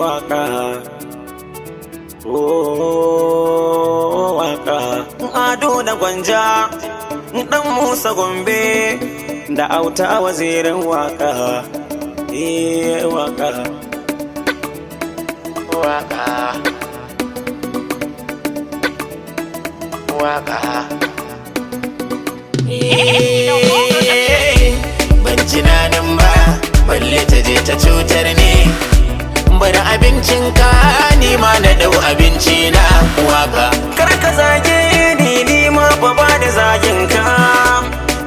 Waka, waka. Ado da Gwanja, ɗan Musa Gombe, da Auta wazirin waka. Waka, waka, waka. Ban tunanin ba, balle ta je ta cutar ne. Bari abincinka ni ma na dau abinci na waka. Kar ka zage ni ma ba da zagin ka.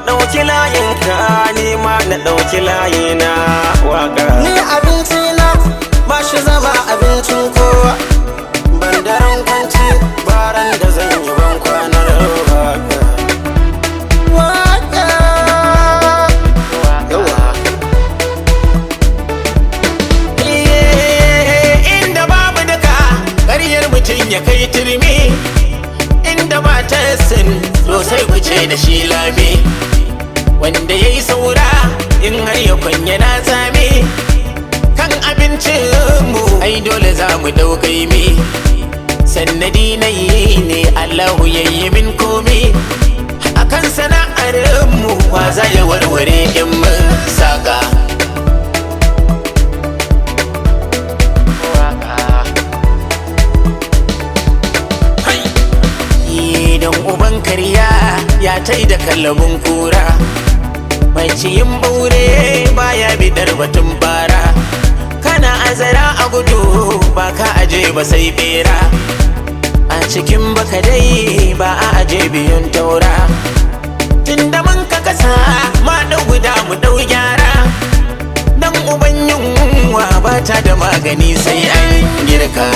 Dauki layin ka ni ma na dauki layina waka. Ni abinci na ba shi zama abincin kowa. Ban daren kwanci baran da zan yi ban kwanar waka. Ya kai turmi inda ba ta sin to sai ku ce da shi lami. Wanda ya yi saura in har ya kwanya na zame. Kan abincin mu ai dole za mu ɗaukai mi. Sannadi na yi ne Allahu ya yi min komi. Akan sana'ar mu wa za ya warware in mun saka. Uban karya ya tai da kallabin kura. Mai ciyin baure baya bidar batun fara. Kana azara a gudu ba ka aje ba sai bera. A cikin baka dai ba a aje biyun taura. Tunda mun ka kasa ma dau guda mu dau gyara. Dan uban yunwa ba ta da magani sai an girka.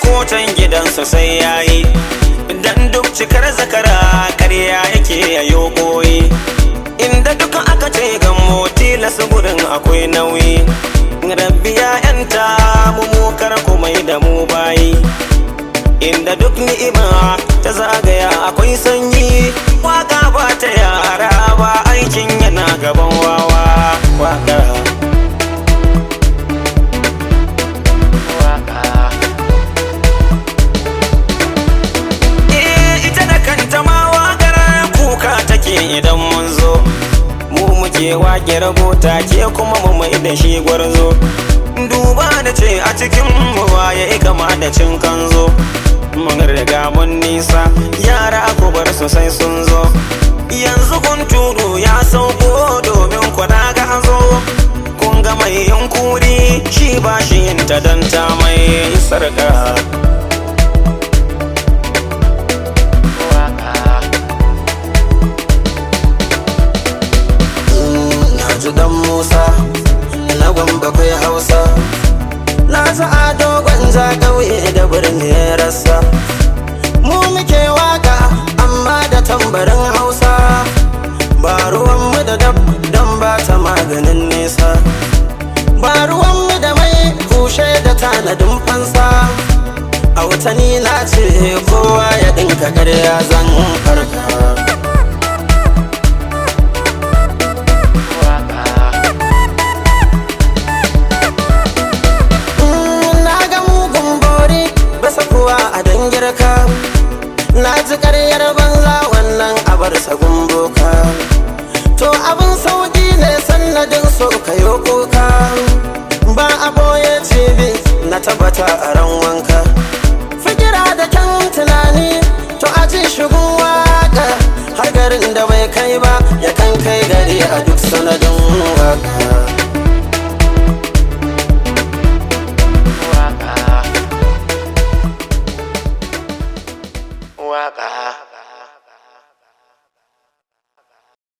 Kotan gidansa sai yayi dan duk cikar zakara karya yake yayo koyi. Inda duka aka ce ga motila su gurin akwai nauyi. Rabbi ya yanta mu kar komai da mu bayi. Inda duk ni'ima ta zagaya akwai sanyi. Waka ba ta yara ba aikin yana gaban wawa. Waka idan mun zo mu muke wake rabota ke kuma mu mai da shi gwarzo. Duba da ce a cikin mu waye kama da cin kanzo. Mun riga mun nisa yara ku bar su sai sun zo. Yanzu kun turu ya sauko domin kwana ga hazo. Kun ga mai yunkuri shi ba shi yin ta dan ta mai sarka. Dan Musa na Gombe kai Hausa. Na za Ado Gwanja ƙauye da birni rassa. Mu muke waka amma da tambarin Hausa. Ba ruwanmu da dab don ba ta maganin nesa. Ba ruwanmu da mai kushe da tanadin fansa. Autani na ce kowa ya ɗinka ƙarya zan farka. A dangirka na ji ƙaryar banza wannan abar sagun boka. To abin sauƙi ne sannadin so kayo kuka. Ba a boye cibi na tabbata a ran wanka. Fikira da kyan tunani to a ji shigun waka. Har garin da bai kai ba ya kan kai gari a duk sanadin waka.